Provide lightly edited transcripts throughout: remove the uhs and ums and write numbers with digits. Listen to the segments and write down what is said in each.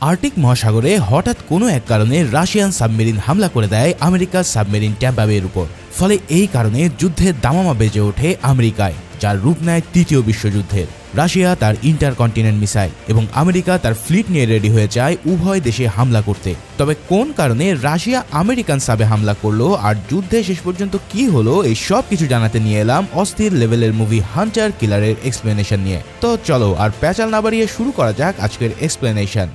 Arctic মহাসাগরে হঠাৎ কোনো এক কারণে রাশিয়ান সাবমেরিন হামলা করে দেয় আমেরিকার সাবমেরিন ট্যাম্পা বের উপর। ফলে এই কারণে যুদ্ধের দামামা বেজে ওঠে আমেরিকায়, যার রূপ নেয় তৃতীয় বিশ্বযুদ্ধের। রাশিয়া তার ইন্টারকন্টিনেন্ট মিসাইল এবং আমেরিকা তার ফ্লিট নিয়ে রেডি হয়ে যায় উভয় দেশে হামলা করতে। তবে কোন কারণে রাশিয়া আমেরিকান সাবে হামলা করলো আর যুদ্ধে শেষ পর্যন্ত কি হলো, এই সব কিছু জানাতে নিয়ে এলাম অস্থির লেভেলের মুভি হান্টার কিলারের এক্সপ্লেনেশন নিয়ে। তো চলো আর প্যাচাল না বাড়িয়ে শুরু করা যাক আজকের এক্সপ্লেনেশন।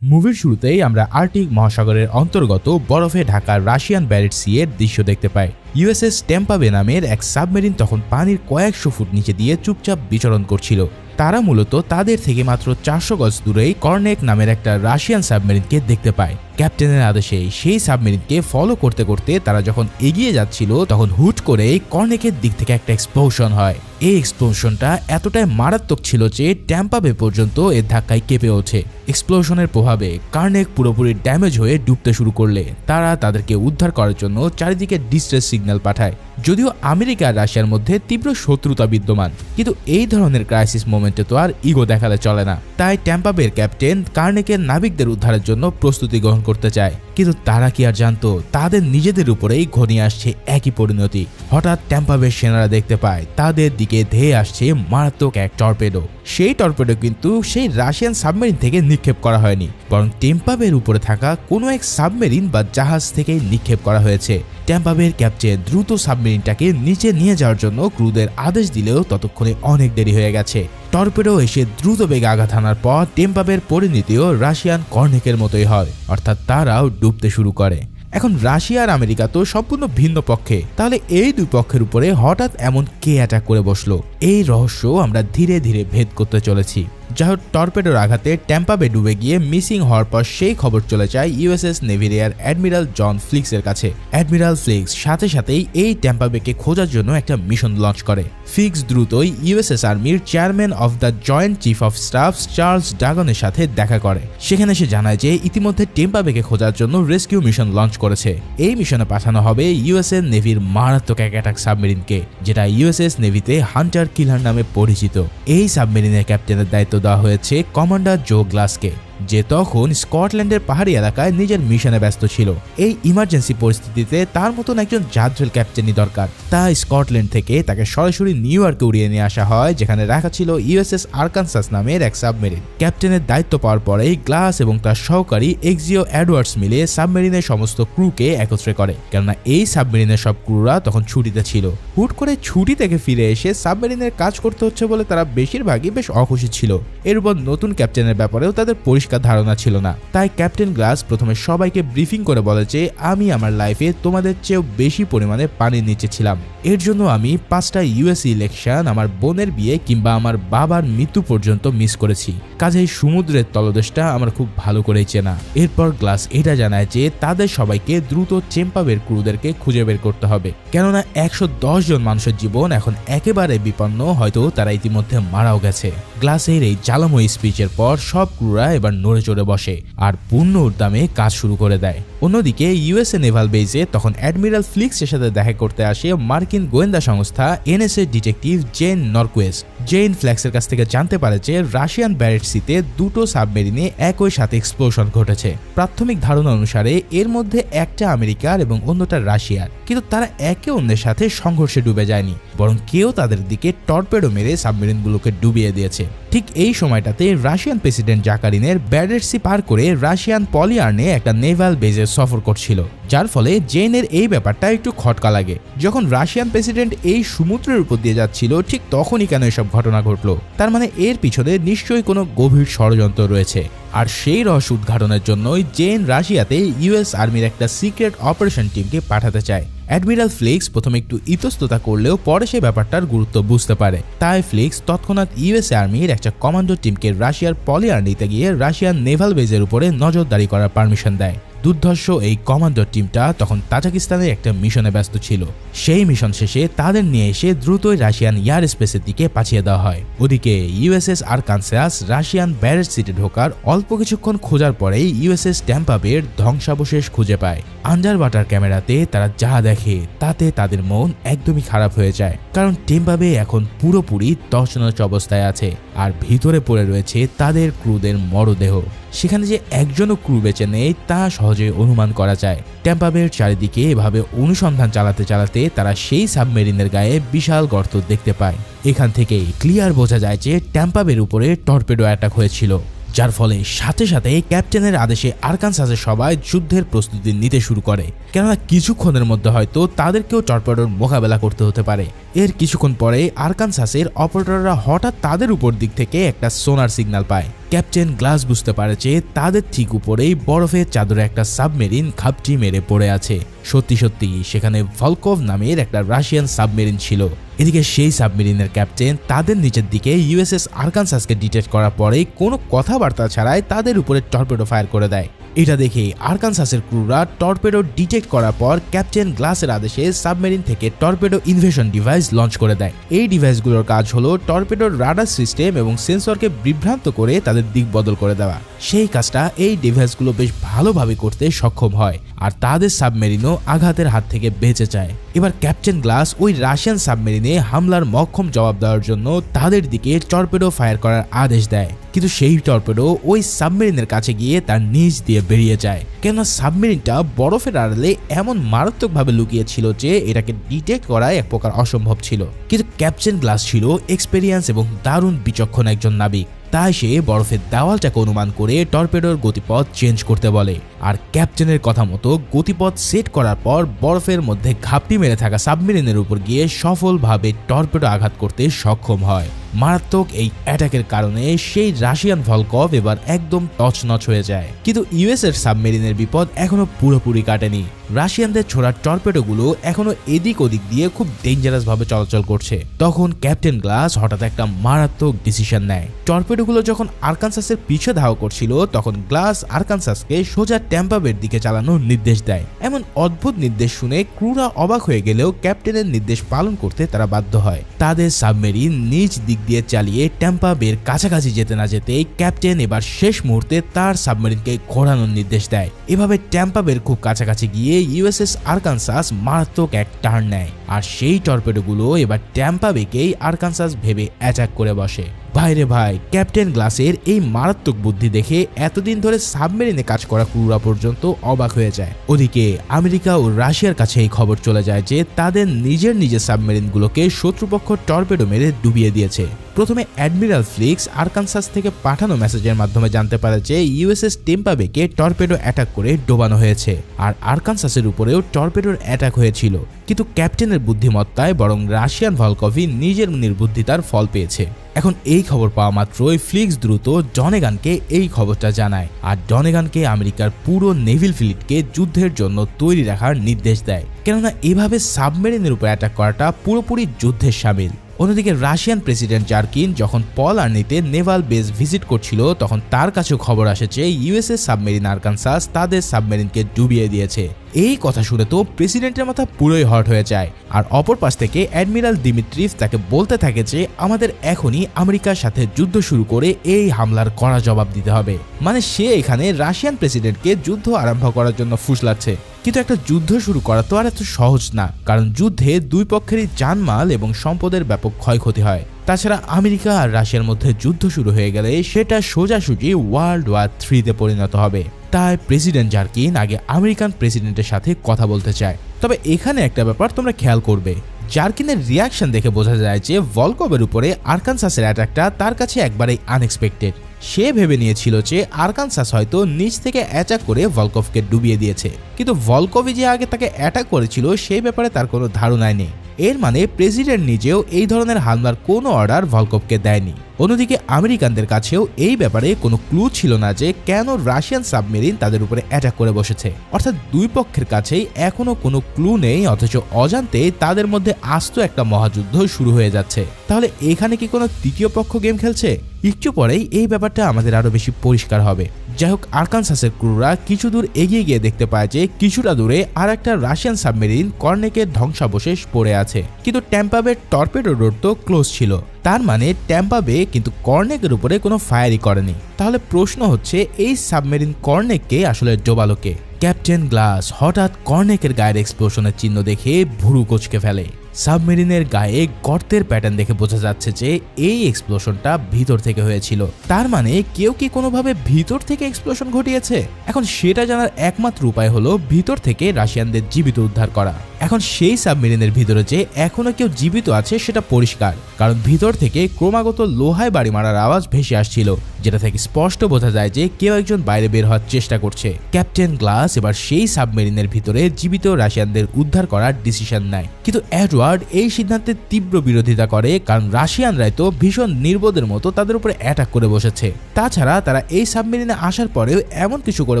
মুভির শুরুতেই আমরা আর্কটিক মহাসাগরের অন্তর্গত বরফে ঢাকা রাশিয়ান ব্যারেট সি এর দৃশ্য দেখতে পাই। ইউএসএস টেম্পা বে নামের এক সাবমেরিন তখন পানির কয়েকশো ফুট নিচে দিয়ে চুপচাপ বিচরণ করছিল। তারা মূলত তাদের থেকে মাত্র 400 গজ দূরেই কর্নেক নামের একটা রাশিয়ান সাবমেরিনকে দেখতে পায়। ক্যাপ্টেনের আদেশে সেই সাবমেরিনকে ফলো করতে করতে তারা যখন এগিয়ে যাচ্ছিল, তখন হুট করে কর্নেকের দিক থেকে একটা এক্সপ্লোশন হয়। এই এক্সপ্লোশনটা এতটাই মারাত্মক ছিল যে ট্যাম্পা বে পর্যন্ত এর ধাক্কায় কেঁপে ওঠে। এক্সপ্লোশনের প্রভাবে কর্নেক পুরোপুরি ড্যামেজ হয়ে ডুবতে শুরু করলে তারা তাদেরকে উদ্ধার করার জন্য চারিদিকে ডিস্ট্রেস সিগন্যাল পাঠায়। যদিও আমেরিকা আর রাশিয়ার মধ্যে তীব্র শত্রুতা বিদ্যমান, কিন্তু এই ধরনের ক্রাইসিস মোমেন্টে তো আর ইগো দেখালে চলে না। তাই ট্যাম্পা বের ক্যাপ্টেন কর্নেকের নাবিকদের উদ্ধারের জন্য প্রস্তুতি গ্রহণ করতে চায়। কিন্তু তারা কি আর জানতো তাদের নিজেদের উপরেই ঘনিয়ে আসছে একই পরিণতি। হঠাৎ ট্যাম্পা বের সেনারা দেখতে পায় তাদের দিকে ধেয়ে আসছে মারাত্মক এক টর্পেডো। সেই টর্পেডো কিন্তু সেই রাশিয়ান সাবমেরিন থেকে নিক্ষেপ করা হয়নি, বরং ট্যাম্পা বের উপরে থাকা কোনো এক সাবমেরিন বা জাহাজ থেকে নিক্ষেপ করা হয়েছে। ট্যাম্পা বের ক্যাপ্টেন দ্রুত সাবমেরিনটাকে নিচে নিয়ে যাওয়ার জন্য ক্রুদের আদেশ দিলেও ততক্ষণে অনেক দেরি হয়ে গেছে। টর্পেডো এসে দ্রুত বেগে আঘাত হানার পর ট্যাম্পা বের পরিণতিও রাশিয়ান কর্নেকের মতোই হয়, অর্থাৎ তারাও ডুবতে শুরু করে। এখন রাশিয়া আর আমেরিকা তো সম্পূর্ণ ভিন্ন পক্ষে, তাহলে এই দুই পক্ষের উপরে হঠাৎ এমন কে অ্যাটাক করে বসলো, এই রহস্য আমরা ধীরে ধীরে ভেদ করতে চলেছি। যা হোক, টর্পেডোর আঘাতে ট্যাম্পা বে ডুবে গিয়ে মিসিং হওয়ার পর সেই খবর চলে যায় ইউএসএস নেভি রিয়ার অ্যাডমিরাল জন ফ্লিক্সের কাছে। অ্যাডমিরাল ফ্লিক্স সাথে সাথেই এই ট্যাম্পা বেকে খোঁজার জন্য একটা মিশন লঞ্চ করে। ফ্লিক্স দ্রুতই ইউএসএস আর্মির chairman of the joint chief of staff Charles ডাগনের সাথে দেখা করে। সেখানে সে জানায় যে ইতিমধ্যে ট্যাম্পা বেকে খোঁজার জন্য রেস্কিউ মিশন লঞ্চ করেছে। এই মিশনে পাঠানো হবে ইউএসএ নেভির মারাত্মক এক অ্যাটাক সাবমেরিনকে, যেটা ইউএসএস নেভিতে হান্টার কিলার নামে পরিচিত। এই সাবমেরিনের ক্যাপ্টেনের দায়িত্ব দেওয়া হয়েছে কমান্ডার জো গ্লাসকে, যে তখন স্কটল্যান্ডের পাহাড়ি এলাকায় নিজের মিশনে ব্যস্ত ছিল। এই ইমার্জেন্সি পরিস্থিতিতে তার মতন একজন জাদ্রেল ক্যাপ্টেনই দরকার। তাই স্কটল্যান্ড থেকে তাকে সরাসরি নিউ ইয়র্কে উড়িয়ে নিয়ে আসা হয়, যেখানে রাখা ছিল ইউএসএস আরকানসাস নামের এক সাবমেরিন। ক্যাপ্টেনের দায়িত্ব পাওয়ার পরেই গ্লাস এবং তার সহকারী এক্সিও এডওয়ার্ডস মিলে সাবমেরিনের সমস্ত ক্রুকে একত্রে করে, কেননা এই সাবমেরিনের সব ক্রুরা তখন ছুটিতে ছিল। হুট করে ছুটি থেকে ফিরে এসে সাবমেরিনের কাজ করতে হচ্ছে বলে তারা বেশিরভাগই বেশ অখুশি ছিল। এর উপর নতুন ক্যাপ্টেনের ব্যাপারেও তাদের পরিষ্কার ধারণা ছিল না। তাই ক্যাপ্টেন গ্লাস প্রথমে সবাইকে ব্রিফিং করে বলে যে আমি আমার লাইফে তোমাদের চেয়েও বেশি পরিমাণে পানির নিচে ছিলাম। এর জন্য আমি 5টা ইউএস ইলেকশন, আমার বোনের বিয়ে কিংবা আমার বাবার মৃত্যু পর্যন্ত মিস করেছি। কাজেই সমুদ্রের তলদেশটা আমার খুব ভালো করেই চেনা। এরপর গ্লাস এটা জানায় যে তাদের সবাইকে দ্রুত ট্যাম্পা বের ক্রুদেরকে খুঁজে বের করতে হবে, কেননা 110 জন মানুষের জীবন এখন একেবারে বিপন্ন, হয়তো তারা ইতিমধ্যে মারাও গেছে। গ্লাসের এই জ্বালাময়ী স্পিচের পর সব ক্রুরা এবার নড়ে চড়ে বসে আর পূর্ণ উদ্যমে কাজ শুরু করে দেয়। অন্যদিকে ইউএসএ নেভাল বেজে তখন অ্যাডমিরাল ফ্লিক্সের সাথে দেখা করতে আসে মার্কিন গোয়েন্দা সংস্থা এনএসএ ডিটেকটিভ জেন নরকুয়েস। জেন ফ্ল্যাক্সের কাছ থেকে জানতে পারে যে রাশিয়ান ব্যারেট সিতে দুটো সাবমেরিনে একই সাথে এক্সপ্লোশন ঘটেছে। প্রাথমিক ধারণা অনুসারে এর মধ্যে একটা আমেরিকার এবং অন্যটা রাশিয়ার, কিন্তু তারা একে অন্যের সাথে সংঘর্ষে ডুবে যায়নি, বরং কেউ তাদের দিকে টর্পেডো মেরে সাবমেরিনগুলোকে ডুবিয়ে দিয়েছে। ঠিক এই সময়টাতে রাশিয়ান প্রেসিডেন্ট জাকারিনের ব্যারেট সি পার করে রাশিয়ান পলিয়ার্নে একটা নেভাল বেজে সফর করছিল, যার ফলে জেনের এই ব্যাপারটা একটু খটকা লাগে। যখন রাশিয়ান প্রেসিডেন্ট এই সমুদ্রের উপর দিয়ে যাচ্ছিল, ঠিক তখনই কেন এসব ঘটনা ঘটলো? তার মানে এর পিছনে নিশ্চয়ই কোনো গভীর ষড়যন্ত্র রয়েছে। আর সেই রহস্য উদ্ঘাটনের জন্যই জেন রাশিয়াতে ইউএস আর্মির একটা সিক্রেট অপারেশন টিমকে পাঠাতে চায়। অ্যাডমিরাল ফ্লিক্স প্রথমে একটু ইতস্ততা করলেও পরে সেই ব্যাপারটার গুরুত্ব বুঝতে পারে। তাই ফ্লিক্স তৎক্ষণাৎ ইউএস আর্মির একটা কমান্ডো টিমকে রাশিয়ার পলিয়ার্নিতে গিয়ে রাশিয়ান নেভাল বেজের উপরে নজরদারি করার পারমিশন দেয়। দুর্ধর্ষ এই কমান্ডো টিমটা তখন তাজিকিস্তানের একটা মিশনে ব্যস্ত ছিল। সেই মিশন শেষে তাদের নিয়ে এসে দ্রুতই রাশিয়ান এয়ার স্পেসের দিকে পাঠিয়ে দেওয়া হয়। ওদিকে ইউএসএস আরকানসাস রাশিয়ান ব্যারেট সিটে ঢোকার অল্প কিছুক্ষণ খোঁজার পরেই ইউএসএস ট্যাম্পা বের ধ্বংসাবশেষ খুঁজে পায়। আন্ডার ওয়াটার ক্যামেরাতে তারা যা দেখে তাতে তাদের মন একদমই খারাপ হয়ে যায়, কারণ টেম্পা বে এখন পুরোপুরি তছনছ অবস্থায় আছে আর ভিতরে পড়ে রয়েছে তাদের ক্রুদের মরদেহ। সেখানে যে একজনও ক্রু বেঁচে নেই তা সহজে অনুমান করা যায়। টেম্পা বের চারিদিকে এভাবে অনুসন্ধান চালাতে চালাতে তারা সেই সাবমেরিনের গায়ে বিশাল গর্ত দেখতে পায়। এখান থেকেই ক্লিয়ার বোঝা যায় যে টেম্পা বের উপরে টর্পেডো অ্যাটাক হয়েছিল, যার ফলে সাথে সাথে ক্যাপ্টেনের আদেশে আরকানসাসের সবাই যুদ্ধের প্রস্তুতি নিতে শুরু করে, কেননা কিছুক্ষণের মধ্যে হয়তো তাদেরকেও টর্পেডোর মোকাবেলা করতে হতে পারে। এর কিছুক্ষণ পরে আরকানসাসের অপারেটররা হঠাৎ তাদের উপর দিক থেকে একটা সোনার সিগন্যাল পায়। ক্যাপ্টেন গ্লাস বুঝতে পারে যে তাদের ঠিক উপরেই বরফের চাদরে একটা সাবমেরিন ঘাপটি মেরে পড়ে আছে। সত্যি সত্যি সেখানে ভলকভ নামের একটা রাশিয়ান সাবমেরিন ছিল। এদিকে সেই সাবমেরিনের ক্যাপ্টেন তাদের নিচের দিকে ইউএসএস আরকানসাসকে ডিটেক্ট করার পরেই কোনো কথাবার্তা ছাড়াই তাদের উপরে টর্পেডো ফায়ার করে দেয়। এটা দেখে আরকানসাসের ক্রুরা টর্পেডো ডিটেক্ট করার পর ক্যাপ্টেন গ্লাসের আদেশে সাবমেরিন থেকে টর্পেডো ইনভেশন ডিভাইস লঞ্চ করে দেয়। এই ডিভাইসগুলোর কাজ হলো টর্পেডোর রাডার সিস্টেম এবং সেন্সরকে বিভ্রান্ত করে তাদের দিক বদল করে দেওয়া। সেই কাজটা এই ডিভাইসগুলো বেশ ভালোভাবে করতে সক্ষম হয় আর তাদের সাবমেরিনও আঘাতের হাত থেকে বেঁচে যায়। এবার ক্যাপ্টেন গ্লাস ওই রাশিয়ান সাবমেরিনে হামলার মক্ষম জবাব দেওয়ার জন্য তাদের দিকে টর্পেডো ফায়ার করার আদেশ দেয়, কিন্তু সেই টর্পেডো ওই সাবমেরিনের কাছে গিয়ে তার নিচ দিয়ে বেরিয়ে যায়, কেননা সাবমেরিনটা বরফের আড়ালে এমন মারাত্মকভাবে লুকিয়েছিল যে এটাকে ডিটেক্ট করা এক প্রকার অসম্ভব ছিল। কিন্তু ক্যাপ্টেন গ্লাস ছিল এক্সপেরিয়েন্স এবং দারুণ বিচক্ষণ একজন নাবিক, তাই সে বরফের দেওয়ালটাকে অনুমান করে টর্পেডোর গতিপথ চেঞ্জ করতে বলে। আর ক্যাপ্টেনের কথা মতো গতিপথ সেট করার পর বরফের মধ্যে ঘাপটি মেরে থাকা সাবমেরিনের উপর গিয়ে সফলভাবে টর্পেডো আঘাত করতে সক্ষম হয়। মারাত্মক এই অ্যাটাকের কারণে সেই রাশিয়ান ভলকভ এবার একদম তছনছ হয়ে যায়। কিন্তু ইউএস এর সাবমেরিনের বিপদ এখনো পুরোপুরি কাটেনি। রাশিয়ানদের ছোড়া টর্পেডোগুলো এখনো এদিক ওদিক দিয়ে খুব ডেঞ্জারাস ভাবে চলাচল করছে। তখন ক্যাপ্টেন গ্লাস হঠাৎ একটা মারাত্মক ডিসিশন নেয়। টর্পেডোগুলো যখন আরকানসাসের পিছে ধাওয়া করছিল তখন গ্লাস আরকানসাসকে সোজা টেম্পা বের দিকে চালানোর নির্দেশ দেয়। এমন অদ্ভুত নির্দেশ শুনে ক্রুরা অবাক হয়ে গেলেও ক্যাপ্টেনের নির্দেশ পালন করতে তারা বাধ্য হয়। তাদের সাবমেরিন নিজ দিক দিয়ে চালিয়ে টেম্পা বের কাছাকাছি যেতে না যেতেই ক্যাপ্টেন এবার শেষ মুহূর্তে তার সাবমেরিনকে ঘোরানোর নির্দেশ দেয়। এভাবে টেম্পা বের খুব কাছাকাছি গিয়ে ইউএসএস আরকানসাস মারাত্মক এক টার্ন নেয় আর সেই টর্পেডোগুলো এবার টেম্পা বেকেই আরকানসাস ভেবে অ্যাটাক করে বসে। ভাইরে ভাই, ক্যাপ্টেন গ্লাসের এই মারাত্মক বুদ্ধি দেখে এতদিন ধরে সাবমেরিনে কাজ করা ক্রুরা পর্যন্ত অবাক হয়ে যায়। ওদিকে আমেরিকা ও রাশিয়ার কাছে এই খবর চলে যায় যে তাদের নিজের সাবমেরিনগুলোকে শত্রুপক্ষ টর্পেডো মেরে ডুবিয়ে দিয়েছে। প্রথমে অ্যাডমিরাল ফ্লিক্স আরকানসাস থেকে পাঠানো মেসেজের মাধ্যমে জানতে পারে যে ইউএসএস টেম্পা বেকে টর্পেডো অ্যাটাক করে ডোবানো হয়েছে আর আরকানসাসের উপরেও টর্পেডোর অ্যাটাক হয়েছিল। কিন্তু ক্যাপ্টেনের বুদ্ধিমত্তায় বরং রাশিয়ান ভলকভই নিজের নির্বুদ্ধিতার ফল পেয়েছে। এখন এই খবর পাওয়া মাত্রই ফ্লিক্স দ্রুত ডনেগানকে এই খবরটা জানায় আর ডনেগানকে আমেরিকার পুরো নেভিল ফ্লিটকে যুদ্ধের জন্য তৈরি রাখার নির্দেশ দেয়, কেননা এভাবে সাবমেরিনের উপর অ্যাটাক করাটা পুরোপুরি যুদ্ধের শামিল। অন্যদিকে রাশিয়ান প্রেসিডেন্ট জার্কিন যখন পল আর্নিতে নেভাল বেস ভিজিট করছিল তখন তার কাছেও খবর আসে যে ইউএসএ সাবমেরিন আরকানসাস তাদের সাবমেরিনকে ডুবিয়ে দিয়েছে। এই কথা শুনে তো প্রেসিডেন্টের মাথা পুরোই হট হয়ে যায় আর অপর পাশ থেকে অ্যাডমিরাল দিমিত্রিভ তাকে বলতে থাকে যে আমাদের এখনই আমেরিকার সাথে যুদ্ধ শুরু করে এই হামলার কড়া জবাব দিতে হবে। মানে সে এখানে রাশিয়ান প্রেসিডেন্টকে যুদ্ধ আরম্ভ করার জন্য ফুসলাচ্ছে। কিন্তু একটা যুদ্ধ শুরু করা তো আর এত সহজ না, কারণ যুদ্ধে দুই পক্ষেরই জানমাল এবং সম্পদের ব্যাপক ক্ষয়ক্ষতি হয়। তাছাড়া আমেরিকা আর রাশিয়ার মধ্যে যুদ্ধ শুরু হয়ে গেলে সেটা সোজাসুজি ওয়ার্ল্ড ওয়ার 3-তে পরিণত হবে। তাই প্রেসিডেন্ট জার্কিন আগে আমেরিকান প্রেসিডেন্টের সাথে কথা বলতে চায়। তবে এখানে একটা ব্যাপার তোমরা খেয়াল করবে, জার্কিনের রিয়াকশন দেখে বোঝা যায় যে ভলকভের উপরে আরকানসাসের অ্যাটাকটা তার কাছে একবারেই আনএক্সপেক্টেড। সে ভেবে নিয়েছিল যে আরকানসাস হয়তো নিচ থেকে অ্যাটাক করে ভলকভকে ডুবিয়ে দিয়েছে, কিন্তু ভলকভই যে আগে তাকে অ্যাটাক করেছিল সেই ব্যাপারে তার কোনো ধারণাই নেই। এর মানে প্রেসিডেন্ট নিজেও এই ধরনের হামলার কোনো অর্ডার ভলকভকে দেয়নি। অন্যদিকে আমেরিকানদের কাছেও এই ব্যাপারে কোনো ক্লু ছিল না যে কেন রাশিয়ান সাবমেরিন তাদের উপরে অ্যাটাক করে বসেছে। অর্থাৎ দুই পক্ষের কাছেই এখনো কোনো ক্লু নেই, অথচ অজান্তে তাদের মধ্যে আস্ত একটা মহাযুদ্ধ শুরু হয়ে যাচ্ছে। তাহলে এখানে কি কোনো তৃতীয় পক্ষ গেম খেলছে? একটু পরেই এই ব্যাপারটা আমাদের আরো বেশি পরিষ্কার হবে। যাই হোক, আরকানসাসের ক্রুরা কিছু দূর এগিয়ে গিয়ে দেখতে পায় যে কিছুটা দূরে আর একটা রাশিয়ান সাবমেরিন কর্নেকের ধ্বংসাবশেষ পড়ে আছে, কিন্তু টেম্পা বে টর্পেডো রোড তো ক্লোজ ছিল। তার মানে টেম্পা বে কিন্তু কর্নেকের উপরে কোনো ফায়ারই করেনি। তাহলে প্রশ্ন হচ্ছে এই সাবমেরিন কর্নেককে আসলে ডোবালো কে? ক্যাপ্টেন গ্লাস হঠাৎ কর্নেকের গায়ের এক্সপ্লোশনের চিহ্ন দেখে ভুরু কোচকে ফেলে। সাবমেরিনের গায়ে গর্তের প্যাটার্ন দেখে বোঝা যাচ্ছে যে এই এক্সপ্লোশনটা ভিতর থেকে হয়েছিল। তার মানে কেউ কি কোনোভাবে ভিতর থেকে এক্সপ্লোশন ঘটিয়েছে। এখন সেটা জানার একমাত্র উপায় হলো ভিতর থেকে রাশিয়ানদের জীবিত উদ্ধার করা। এখন সেই সাবমেরিনের ভিতরে যে এখনো কেউ জীবিত আছে সেটা পরিষ্কার, কারণ ভিতর থেকে ক্রমাগত লোহায় বাড়ি মারার আওয়াজ ভেসে আসছিল, যেটা থেকে স্পষ্ট বোঝা যায় যে কেউ একজন বাইরে বের হওয়ার চেষ্টা করছে। ক্যাপ্টেন গ্লাস এবার সেই সাবমেরিনের ভিতরে জীবিত রাশিয়ানদের উদ্ধার করার ডিসিশন নেয়, কিন্তু এডওয়ার্ড এই সিদ্ধান্তের তীব্র বিরোধিতা করে, কারণ রাশিয়ানরাই তো ভীষণ নির্বোধের মতো তাদের উপরে অ্যাটাক করে বসেছে। তাছাড়া তারা এই সাবমেরিনে আসার পরেও এমন কিছু করে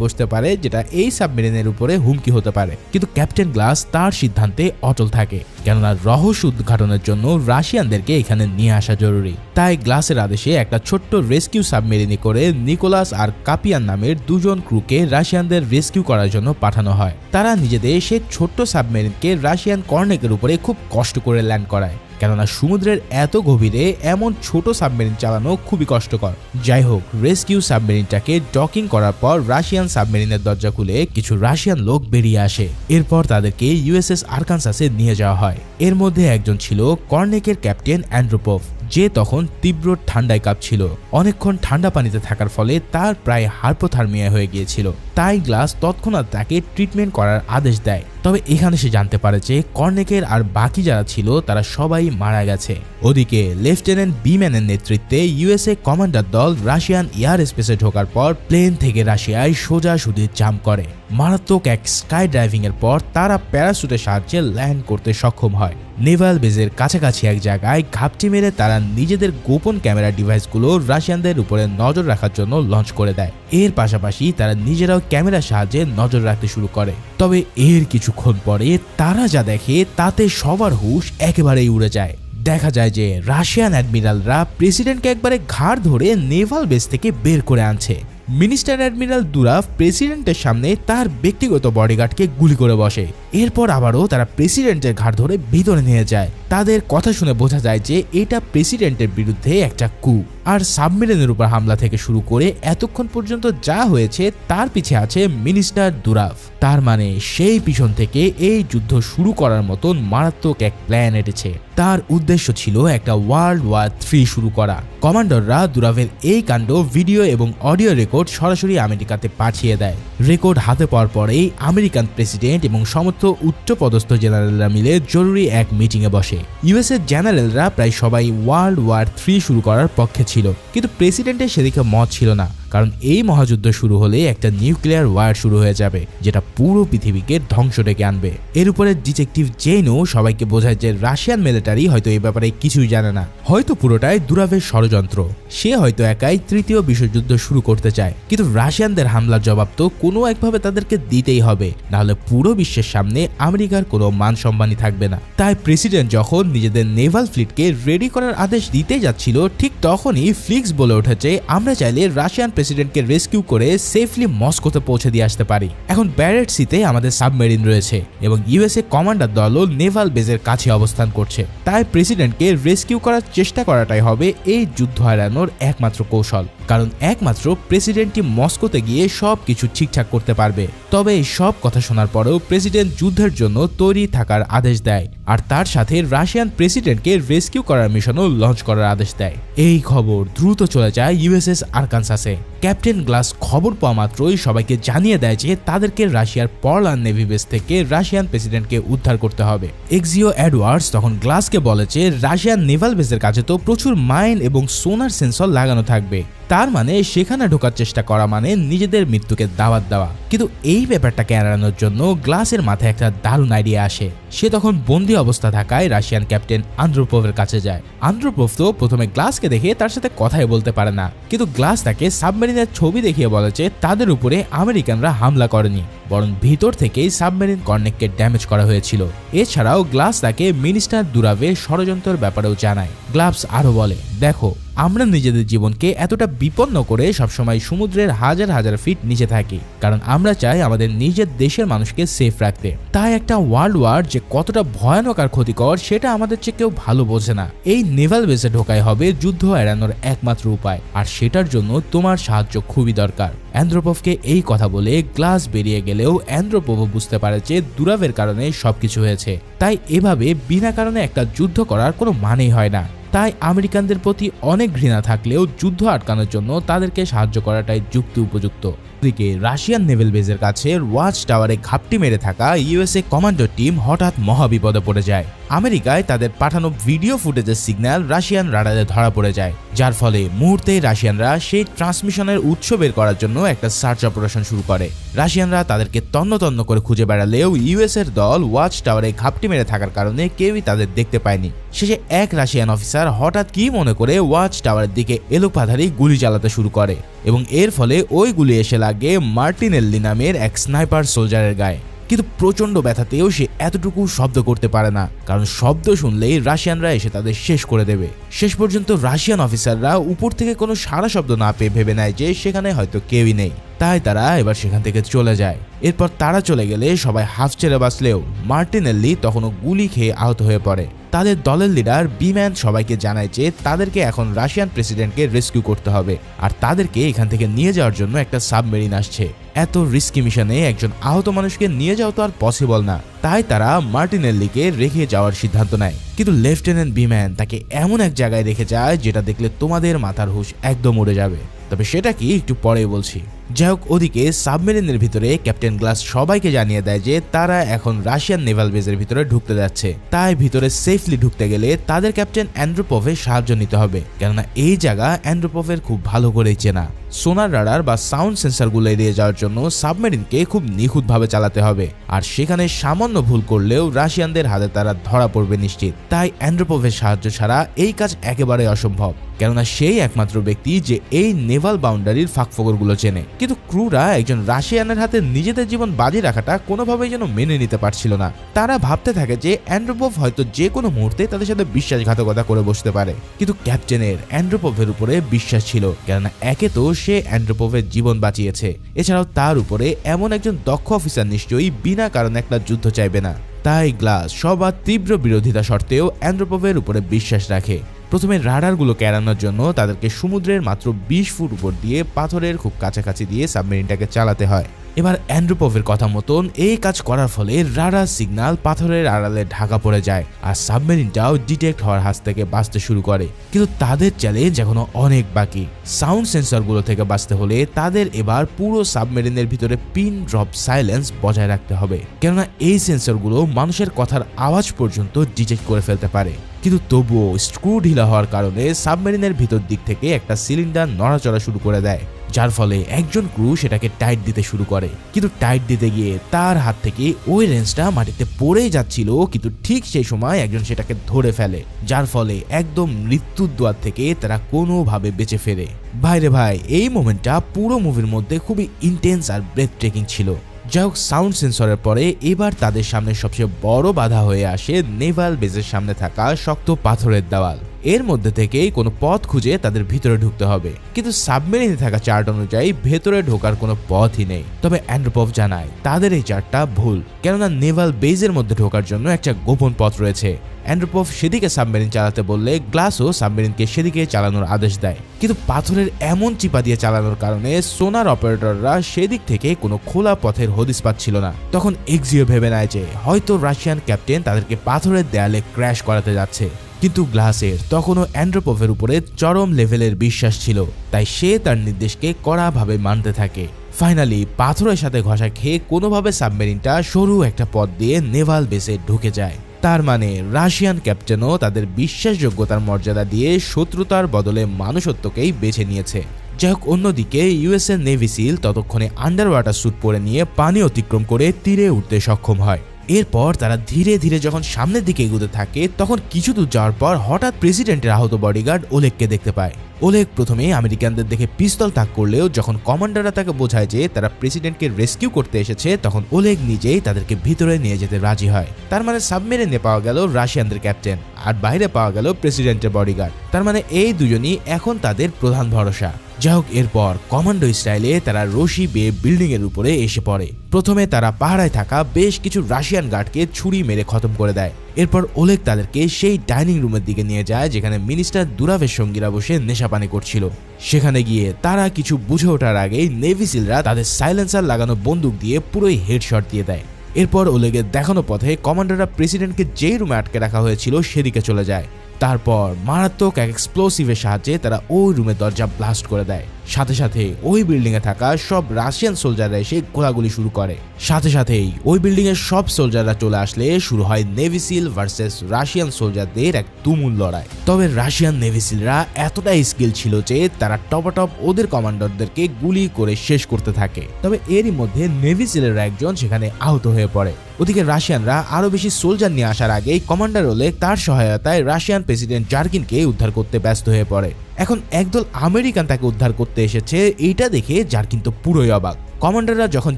বসতে পারে যেটা এই সাবমেরিনের উপরে হুমকি হতে পারে। কিন্তু ক্যাপ্টেন গ্লাস তার সিদ্ধান্তে অটল থাকে, কেননা রহস্য উদ্ঘাটনের জন্য রাশিয়ানদেরকে এখানে নিয়ে আসা জরুরি। তাই গ্লাসের আদেশে একটা ছোট্ট রেস্কিউ সাবমেরিনে করে নিকোলাস আর কাপিয়ান নামের দুজন ক্রুকে রাশিয়ানদের রেস্কিউ করার জন্য পাঠানো হয়। তারা নিজেদের সেই ছোট্ট সাবমেরিনকে রাশিয়ান কর্নেকের উপরে খুব কষ্ট করে ল্যান্ড করায়, কেননা সমুদ্রের এত গভীরে এমন ছোট সাবমেরিন চালানো খুবই কষ্টকর। যাই হোক, রেস্কিউ সাবমেরিনটাকে ডকিং করার পর রাশিয়ান সাবমেরিনের দরজা খুলে কিছু রাশিয়ান লোক বেরিয়ে আসে। এরপর তাদেরকে ইউএসএস আরকানসাসে নিয়ে যাওয়া হয়। এর মধ্যে একজন ছিল কর্নেকের ক্যাপ্টেন অ্যান্ড্রোপভ, যে তখন তীব্র ঠান্ডায় কাঁপছিল। অনেকক্ষণ ঠান্ডা পানিতে থাকার ফলে তার প্রায় হাইপোথার্মিয়া হয়ে গিয়েছিল। তাই গ্লাস তৎক্ষণাৎ তাকে ট্রিটমেন্ট করার আদেশ দেয়। তবে এখানে সে জানতে পারে যে কর্নেকের আর বাকি যারা ছিল তারা সবাই মারা গেছে। ওদিকে লেফটেন্যান্ট বিম্যানের নেতৃত্বে ইউএসএ কমান্ডার দল রাশিয়ান এয়ার স্পেসে ঢোকার পর প্লেন থেকে রাশিয়ায় সোজাসুজি জাম্প করে। মারাত্মক এক স্কাই ড্রাইভিং এর পর তারা প্যারাসুটের সাহায্যে ল্যান্ড করতে সক্ষম হয়। নেভাল বেজের কাছাকাছি এক জায়গায় ঘাপটি মেরে তারা নিজেদের গোপন ক্যামেরা ডিভাইসগুলো রাশিয়ানদের উপরে নজর রাখার জন্য লঞ্চ করে দেয়। এর পাশাপাশি তারা নিজেরাও ক্যামেরার সাহায্যে নজর রাখতে শুরু করে। তবে এর কিছুক্ষণ পরে তারা যা দেখে তাতে সবার হুঁশ একেবারেই উড়ে যায়। দেখা যায় যে রাশিয়ান অ্যাডমিরালরা প্রেসিডেন্টকে একবারে ঘাড় ধরে নেভাল বেস থেকে বের করে আনছে। মিনিস্টার অ্যাডমিরাল দুরাভ প্রেসিডেন্টের সামনে তার ব্যক্তিগত বডিগার্ডকে গুলি করে বসে। এরপর আবারও তারা প্রেসিডেন্টের ঘাড় ধরে ভিতরে নিয়ে যায়। তাদের কথা শুনে বোঝা যায় যে এটা প্রেসিডেন্টের বিরুদ্ধে একটা কু। আর সাবমেরিনের উপর হামলা থেকে শুরু করে এতক্ষণ পর্যন্ত যা হয়েছে তার পিছে আছে মিনিস্টার দুরাভ। তার মানে সেই পিছন থেকে এই যুদ্ধ শুরু করার মতন মারাত্মক এক প্ল্যান এঁটেছে। তার উদ্দেশ্য ছিল একটা ওয়ার্ল্ড ওয়ার 3 শুরু করা। কমান্ডাররা দুরাভের এই কাণ্ড ভিডিও এবং অডিও রেকর্ড সরাসরি আমেরিকাতে পাঠিয়ে দেয়। রেকর্ড হাতে পাওয়ার পরেই আমেরিকান প্রেসিডেন্ট এবং সমস্ত উচ্চপদস্থ জেনারেলরা মিলে জরুরি এক মিটিংয়ে বসে। ইউএসএর জেনারেলরা প্রায় সবাই ওয়ার্ল্ড ওয়ার 3 শুরু করার পক্ষে ছিল, কিন্তু প্রেসিডেন্টের সেদিকে মত ছিল না, কারণ এই মহাযুদ্ধ শুরু হলে একটা নিউক্লিয়ার ওয়ার শুরু হয়ে যাবে, যেটা পুরো পৃথিবীকে ধ্বংস ডেকে আনবে। এর উপরে ডিটেকটিভ জেনও সবাইকে বোঝায় যে রাশিয়ান মিলিটারি হয়তো এই ব্যাপারে কিছুই জানে না, হয়তো পুরোটাই দুরাভের ষড়যন্ত্র। সে হয়তো একাই তৃতীয় বিশ্বযুদ্ধ শুরু করতে চায়, কিন্তু রাশিয়ানদের হামলার জবাব তো কোনো একভাবে তাদেরকে দিতেই হবে, নাহলে পুরো বিশ্বের সামনে আমেরিকার কোনো মান সম্মানই থাকবে না। তাই প্রেসিডেন্ট যখন নিজেদের নেভাল ফ্লিটকে রেডি করার আদেশ দিতে যাচ্ছিল, ঠিক তখনই ফ্লিক্স বলে উঠেছে আমরা চাইলে রাশিয়ান প্রেসিডেন্টকে রেস্কিউ করে সেফলি মস্কোতে পৌঁছে দিয়ে আসতে পারি। এখন ব্যারেট সিতে আমাদের সাবমেরিন রয়েছে এবং ইউএসএ কমান্ডার দলও নেভাল বেজের কাছে অবস্থান করছে। তাই প্রেসিডেন্টকে রেস্কিউ করার চেষ্টা করাটাই হবে এই যুদ্ধ হারানোর একমাত্র কৌশল, কারণ একমাত্র প্রেসিডেন্টই মস্কোতে গিয়ে সবকিছু ঠিকঠাক করতে পারবে। তবে এই সব কথা শোনার পরেও প্রেসিডেন্ট যুদ্ধের জন্য তৈরি থাকার আদেশ দেয়, আর তার সাথে রাশিয়ান প্রেসিডেন্টকে রেস্কিউ করার মিশনও লঞ্চ করার আদেশ দেয়। এই খবর দ্রুত চলে যায় ইউএসএস আরকানসাসে। ক্যাপ্টেন গ্লাস খবর পাওয়া মাত্রই সবাইকে জানিয়ে দেয় যে তাদেরকে রাশিয়ার পরলান নেভি বেস থেকে রাশিয়ান প্রেসিডেন্টকে উদ্ধার করতে হবে। এক্সিও এডওয়ার্ডস তখন গ্লাসকে বলে যে রাশিয়ান নেভাল বেসের কাছে তো প্রচুর মাইন এবং সোনার সেন্সর লাগানো থাকবে, তার মানে সেখানে ঢোকার চেষ্টা করা মানে নিজেদের মৃত্যুকে দাওয়াত দেওয়া। কিন্তু এই ব্যাপারটাকে এড়ানোর জন্য গ্লাসের মাথায় একটা দারুণ আইডিয়া আসে। সে তখন বন্দি অবস্থা থাকায় রাশিয়ান ক্যাপ্টেন আন্দ্রোপভের কাছে যায়। আন্দ্রোপভ তো প্রথমে গ্লাসকে দেখে তার সাথে কথাই বলতে পারে না, কিন্তু গ্লাস তাকে সাবমেরিনের ছবি দেখিয়ে বলে যে তাদের উপরে আমেরিকানরা হামলা করেনি, বরং ভিতর থেকেই সাবমেরিন কর্নেককে ড্যামেজ করা হয়েছিল। এছাড়াও গ্লাস তাকে মিনিস্টার দুরাভের ষড়যন্ত্রের ব্যাপারেও জানায়। গ্লাস আরো বলে, দেখো আমরা নিজেদের জীবনকে এতটা বিপন্ন করে সবসময় সমুদ্রের হাজার হাজার ফিট নিচে থাকি, কারণ আমরা চাই আমাদের নিজের দেশের মানুষকে সেফ রাখতে। তাই একটা ওয়ার্ল্ড ওয়ার যে কতটা ভয়ানক আর ক্ষতিকর সেটা আমাদের চেয়ে কেউ ভালো বোঝে না। এই নেভাল বেসে ঢোকাই হবে যুদ্ধ এড়ানোর একমাত্র উপায়, আর সেটার জন্য তোমার সাহায্য খুবই দরকার। অ্যান্ড্রোপভকে এই কথা বলে গ্লাস বেরিয়ে গেলেও অ্যান্ড্রোপভ বুঝতে পারে যে দুরাভের কারণে সবকিছু হয়েছে। তাই এভাবে বিনা কারণে একটা যুদ্ধ করার কোনো মানেই হয় না। তাই আমেরিকানদের প্রতি অনেক ঘৃণা থাকলেও যুদ্ধ আটকানোর জন্য তাদেরকে সাহায্য করাটাই যুক্তি উপযুক্ত। দিকে রাশিয়ান নেভেল বেজের কাছে ওয়াচ টাওয়ারে ঘাপটি মেরে থাকা ইউএসএ কমান্ডো টিম হঠাৎ মহাবিপদে পড়ে যায়। আমেরিকায় তাদের পাঠানো ভিডিও ফুটেজের সিগন্যাল রাশিয়ান রাডারে ধরা পড়ে যায়, যার ফলে মুহূর্তেই রাশিয়ানরা সেই ট্রান্সমিশনের উৎস বের করার জন্য একটা সার্চ অপারেশন শুরু করে। রাশিয়ানরা তাদেরকে তন্ন তন্ন করে খুঁজে বেড়ালেও ইউএস এর দল ওয়াচ টাওয়ারে ঘাপটি মেরে থাকার কারণে কেউই তাদের দেখতে পায়নি। শেষে এক রাশিয়ান অফিসার হঠাৎ কি মনে করে ওয়াচ টাওয়ারের দিকে এলোপাথারি গুলি চালাতে শুরু করে, এবং এর ফলে ওই গুলি এসে লাগে মার্টিনেল্লি নামের এক স্নাইপার সোলজারের গায়ে। কিন্তু প্রচন্ড ব্যথাতেও সে এতটুকু শব্দ করতে পারে না, কারণ শব্দ শুনলেই রাশিয়ানরা এসে তাদের শেষ করে দেবে। শেষ পর্যন্ত রাশিয়ান অফিসাররা উপর থেকে কোনো সারা শব্দ না পেয়ে ভেবে নেয় যে সেখানে হয়তো কেউই নেই, তাই তারা এবার সেখান থেকে চলে যায়। এরপর তারা চলে গেলে সবাই হাফ ছেড়ে বাঁচলেও মার্টিনেল্লি তখনও গুলি খেয়ে আহত হয়ে পড়ে। তাদের দলের লিডার বিম্যান সবাইকে জানায় যে তাদেরকে এখন রাশিয়ান প্রেসিডেন্টকে রেস্কিউ করতে হবে, আর তাদেরকে এখান থেকে নিয়ে যাওয়ার জন্য একটা সাবমেরিন আসছে। এত রিস্কি মিশনে একজন আহত মানুষকে নিয়ে যাওয়া তো আর পসিবল না, তাই তারা মার্টিনেল্লিকে রেখে যাওয়ার সিদ্ধান্ত নেয়। কিন্তু লেফটেন্যান্ট বিম্যান তাকে এমন এক জায়গায় রেখে যায় যেটা দেখলে তোমাদের মাথার হুঁশ একদম উড়ে যাবে, তবে সেটা কি একটু পরেই বলছি। যাই হোক, ওদিকে সাবমেরিনের ভিতরে ক্যাপ্টেন গ্লাস সবাইকে জানিয়ে দেয় যে তারা এখন রাশিয়ান নেভাল বেজের ভিতরে ঢুকতে যাচ্ছে। তাই ভিতরে সেফলি ঢুকতে গেলে তাদের ক্যাপ্টেন অ্যান্ড্রোপভের সাহায্য নিতে হবে, কেননা এই জায়গা অ্যান্ড্রোপভের খুব ভালো করেই চেনা। সোনার রাডার বা সাউন্ড সেন্সরগুলো এড়িয়ে যাওয়ার জন্য সাবমেরিনকে খুব নিখুঁতভাবে চালাতে হবে, আর সেখানে সামান্য ভুল করলেও রাশিয়ানদের হাতে তারা ধরা পড়বে নিশ্চিত। তাই অ্যান্ড্রোপভের সাহায্য ছাড়া এই কাজ একেবারে অসম্ভব, কেননা সেই একমাত্র ব্যক্তি যে এই নেভাল বাউন্ডারির ফাঁকফোকরগুলো চেনে। কিন্তু ক্রুরা একজন রাশিয়ানের হাতে নিজেদের জীবন বাজি রাখাটা কোনোভাবেই যেন মেনে নিতে পারছিল না। তারা ভাবতে থাকে যে অ্যান্ড্রোপভ হয়তো যে কোনো মুহূর্তে তাদের সাথে বিশ্বাসঘাতকতা করে বসতে পারে, কিন্তু ক্যাপ্টেনের অ্যান্ড্রোপভের উপরে বিশ্বাস ছিল, কেননা একে তো সে অ্যান্ড্রোপভের জীবন বাঁচিয়েছে, এছাড়াও তার উপরে এমন একজন দক্ষ অফিসার নিশ্চয়ই বিনা কারণে একটা যুদ্ধ চাইবে না। তাই গ্লাস সবার তীব্র বিরোধিতা সত্ত্বেও অ্যান্ড্রোপভের উপরে বিশ্বাস রাখে। প্রথমে রাডারগুলোকে এড়ানোর জন্য তাদেরকে সমুদ্রের মাত্র 20 ফুট উপর দিয়ে পাথরের খুব কাছাকাছি দিয়ে সাবমেরিনটাকে চালাতে হয়। এবার অ্যান্ড্রোপভের কথা মতন এই কাজ করার ফলে রাডার সিগন্যাল পাথরের আড়ালে ঢাকা পড়ে যায়, আর সাবমেরিনটাও ডিটেক্ট হওয়ার হাত থেকে বাঁচতে শুরু করে। কিন্তু তাদের চ্যালেঞ্জ এখনো অনেক বাকি। সাউন্ড সেন্সরগুলো থেকে বাঁচতে হলে তাদের এবার পুরো সাবমেরিনের ভিতরে পিন ড্রপ সাইলেন্স বজায় রাখতে হবে, কেননা এই সেন্সরগুলো মানুষের কথার আওয়াজ পর্যন্ত ডিটেক্ট করে ফেলতে পারে। কিন্তু তবুও স্ক্রু ঢিলা হওয়ার কারণে সাবমেরিনের ভিতর দিক থেকে একটা সিলিন্ডার নড়াচড়া শুরু করে দেয়, যার ফলে একজন ক্রু সেটাকে টাইট দিতে শুরু করে। কিন্তু টাইট দিতে গিয়ে তার হাত থেকে ওই রেঞ্জটা মাটিতে পড়েই যাচ্ছিল, কিন্তু ঠিক সেই সময় একজন সেটাকে ধরে ফেলে, যার ফলে একদম মৃত্যুর দুয়ার থেকে তারা কোনোভাবে বেঁচে ফেরে। ভাইরে ভাই, এই মোমেন্টটা পুরো মুভির মধ্যে খুবই ইন্টেন্স আর ব্রেথ ট্রেকিং ছিল। যাই হোক, সাউন্ড সেন্সরের পরে এবার তাদের সামনে সবচেয়ে বড় বাধা হয়ে আসে নেভাল বেজের সামনে থাকা শক্ত পাথরের দেওয়াল। এর মধ্যে থেকেই কোনো পথ খুঁজে তাদের ভিতরে ঢুকতে হবে, কিন্তু সাবমেরিনে থাকা চার্ট অনুযায়ী ভেতরে ঢোকার কোনো পথই নেই। তবে অ্যান্ড্রোপভ জানায় তাদের এই চার্টটা ভুল, কেননা নেভাল বেজের মধ্যে ঢোকার জন্য একটা গোপন পথ রয়েছে। অ্যান্ড্রোপভ সেদিকে সাবমেরিন চালাতে বললে গ্লাসও সাবমেরিনকে সেদিকে চালানোর আদেশ দেয়, কিন্তু পাথরের এমন চিপা দিয়ে চালানোর কারণে সোনার অপারেটররা সেদিক থেকে কোনো খোলা পথের হদিস পাচ্ছিল না। তখন এক্সিও ভেবে নেয় যে হয়তো রাশিয়ান ক্যাপ্টেন তাদেরকে পাথরের দেয়ালে ক্র্যাশ করাতে যাচ্ছে, কিন্তু গ্লাসের তখনও অ্যান্ড্রোপভের উপরে চরম লেভেলের বিশ্বাস ছিল, তাই সে তার নির্দেশকে কড়াভাবে মানতে থাকে। ফাইনালি পাথরের সাথে ঘষা খেয়ে কোনোভাবে সাবমেরিনটা সরু একটা পথ দিয়ে নেভাল বেসে ঢুকে যায়। তার মানে রাশিয়ান ক্যাপ্টেনও তাদের বিশ্বাসযোগ্যতার মর্যাদা দিয়ে শত্রুতার বদলে মানুষত্বকেই বেছে নিয়েছে। যাই হোক, অন্যদিকে ইউএসএ নেভি সিল ততক্ষণে আন্ডার ওয়াটার স্যুট পরে নিয়ে পানি অতিক্রম করে তীরে উঠতে সক্ষম হয়। এরপর তারা ধীরে ধীরে যখন সামনের দিকে এগোতে থাকে তখন কিছু দূর যাওয়ার পর হঠাৎ প্রেসিডেন্টের আহত বডিগার্ড ওলেগকে দেখতে পায়। ওলেগ প্রথমে আমেরিকানদের দেখে পিস্তল তাক করলেও যখন কমান্ডাররা তাকে বোঝায় যে তারা প্রেসিডেন্টকে রেস্কিউ করতে এসেছে তখন ওলেগ নিজেই তাদেরকে ভিতরে নিয়ে যেতে রাজি হয়। তার মানে সাবমেরিনে পাওয়া গেল রাশিয়ানদের ক্যাপ্টেন আর বাইরে পাওয়া গেল প্রেসিডেন্টের বডিগার্ড। তার মানে এই দুজনই এখন তাদের প্রধান ভরসা। যাই হোক, এরপর কমান্ডো স্টাইলে তারা রশি বেয়ে বিল্ডিং এর উপরে এসে পড়ে। প্রথমে তারা পাহারায় থাকা বেশ কিছু রাশিয়ান গার্ডকে ছুরি মেরে খতম করে দেয়। এরপর ওলেগ তাদেরকে সেই ডাইনিং রুমের দিকে নিয়ে যায় যেখানে মিনিস্টার দুরাভের সঙ্গীরা বসে নেশাপানি করছিল। সেখানে গিয়ে তারা কিছু বুঝে ওঠার আগেই নেভি সিলরা তাদের সাইলেন্সার লাগানো বন্দুক দিয়ে পুরোই হেডশট দিয়ে দেয়। এরপর ওলেগের দেখানো পথে কমান্ডাররা প্রেসিডেন্টকে যেই রুমে আটকে রাখা হয়েছিল সেদিকে চলে যায়। তারপর মারাত্মক এক এক্সপ্লোসিভের সাহায্যে তারা ওই রুমের দরজা ব্লাস্ট করে দেয়। সাথে সাথে ওই বিল্ডিং এ থাকা সব রাশিয়ান সোলজাররা এসে গোলাগুলি শুরু করে। সাথে সাথেই ওই বিল্ডিং এর সব সোলজাররা চলে আসলে শুরু হয় নেভি সিল ভার্সেস রাশিয়ান সোলজারদের এক তুমুল লড়াই। তবে রাশিয়ান নেভি সিলরা এতটাই স্কিল ছিল যে তারা টপাটপ ওদের কমান্ডারদেরকে গুলি করে শেষ করতে থাকে। তবে এরই মধ্যে নেভি সিলের একজন সেখানে আহত হয়ে পড়ে। ওদিকে রাশিয়ানরা আরো বেশি সোলজার নিয়ে আসার আগেই কমান্ডার ওলেগ তার সহায়তায় রাশিয়ান প্রেসিডেন্ট জার্কিনকে উদ্ধার করতে ব্যস্ত হয়ে পড়ে। এখন একদল আমেরিকান তাকে উদ্ধার করতে এসেছে, এইটা দেখে জার্কিন তো পুরোই অবাক। কমান্ডাররা যখন